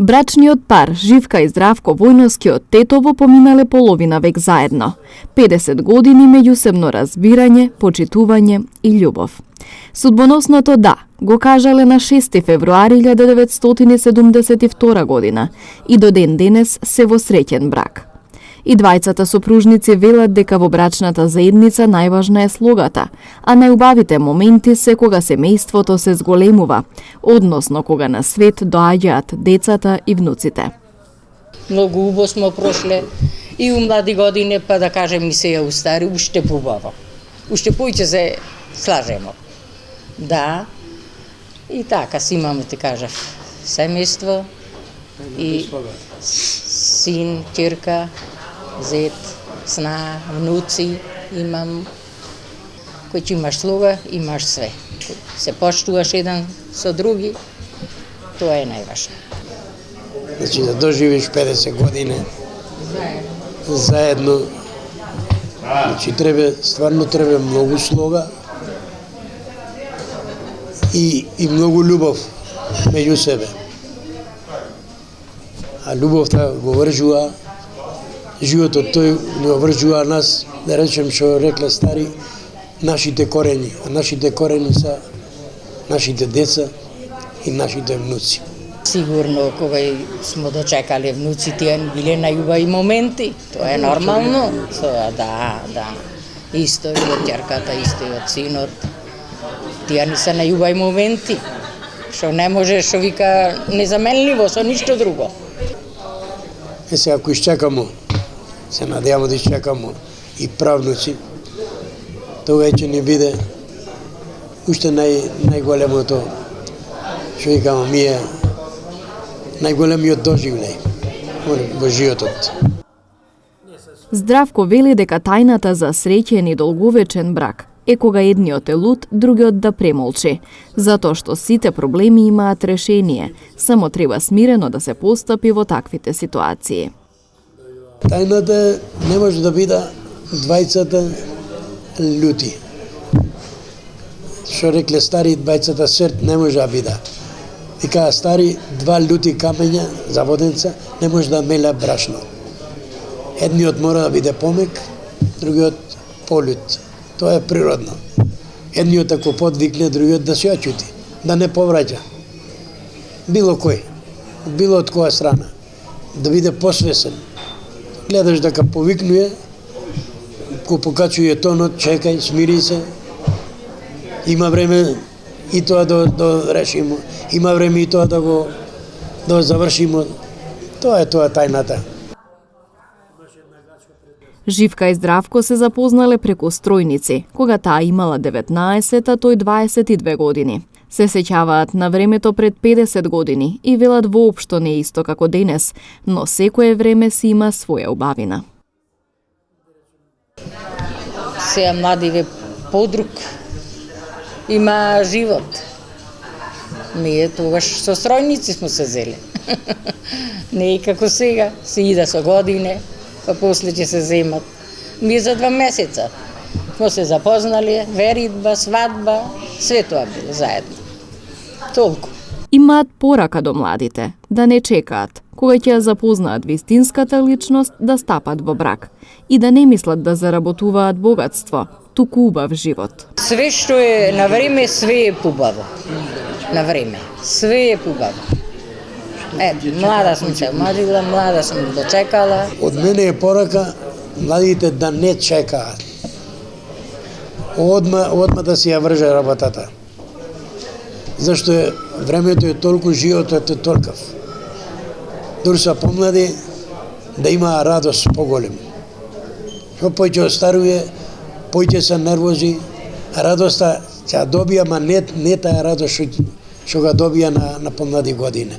Брачниот пар Живка и Здравко Војновски од Тетово поминале половина век заедно. 50 години меѓусебно разбирање, почитување и љубов. Судбоносното да, го кажале на 6 февруари 1972 година и до ден денес се во среќен брак. И двајцата сопружници велат дека во брачната заедница најважна е слогата, а најубавите моменти се кога семејството се зголемува, односно кога на свет доаѓаат децата и внуците. Многу убаво смо прошле и у млади години, па да кажем и сега у стари, уште побаво. Уште поиќе се слажемо. Да, и така си имаме, ти кажав, семејство и син, ќерка, зет, сна, внуци имам. Кој ќе имаш слуга, имаш све. Се поштуваш еден со други, тоа е најважно. Значи да доживиш 50 години заедно, значи стварно треба многу слога и многу љубов меѓу себе. А љубовта го вржува животот, тој го вржува нас, да речем што рекле стари, нашите корени. А нашите корени се нашите деца и нашите внуци. Сигурно, кога смо дочекале внуци, тие биле најубави моменти. Тоа е нормално. Да. Исто и од ќерката, исто и од синот. Тие не се најубави моменти. Што не може, што вика, незаменливо со ништо друго. Сега, ако изчекамо, се надевамо да изчекамо и правнуци, тоа ќе ни биде уште најголемото, што викамо ние, најголемиот доживлеј во животот. Здравко вели дека тајната за среќен и долговечен брак е кога едниот е луд, другиот да премолчи, затоа што сите проблеми имаат решение, само треба смирено да се постапи во таквите ситуации. Тајната не може да биде двајцата љути. Што рекле стари, двајцата срт не може да биде. Вика стари, два љути камења за воденца не може да меле брашно. Едниот мора да биде помек, другиот полют. Тоа е природно. Едниот ако подвикне, другиот да се очути, да не повраќа. Било кој, било од која страна, да биде посвесен. Гледаш дека повикнуе, ко покачува тонот, чекај, смири се. Има време и тоа да решимо. Има време и тоа да завршимо. Тоа е тајната. Живка и Здравко се запознале преку стројници, кога таа имала 19, а тој 22 години. Се сеќаваат на времето пред 50 години и велат воопшто не исто како денес, но секое време си има своја убавина. Сега младиве подруг има живот. Ние тогаш со стројници смо се зеле. Не е како сега, се ида со године, па после ќе се земат. Ние за 2 месеца смо се запознали, веридба, свадба, све тоа било заедно. Толку. Имаат порака до младите, да не чекаат, кога ќе ја запознаат вистинската личност, да стапат во брак и да не мислат да заработуваат богатство, туку убав живот. Све што е на време, све е побаво. На време. Све е побаво. Млада сум се омладила, млада сум дочекала. Од мене е порака младите да не чекаат. Одма да си ја врже работата. Зашто времето е толку, животот е толкав. Дури са помлади да има радост поголем. Што поќе остарува, поќе се нервози, радоста ќе добија, ма не таа радост што ga dobija na pomladi godine.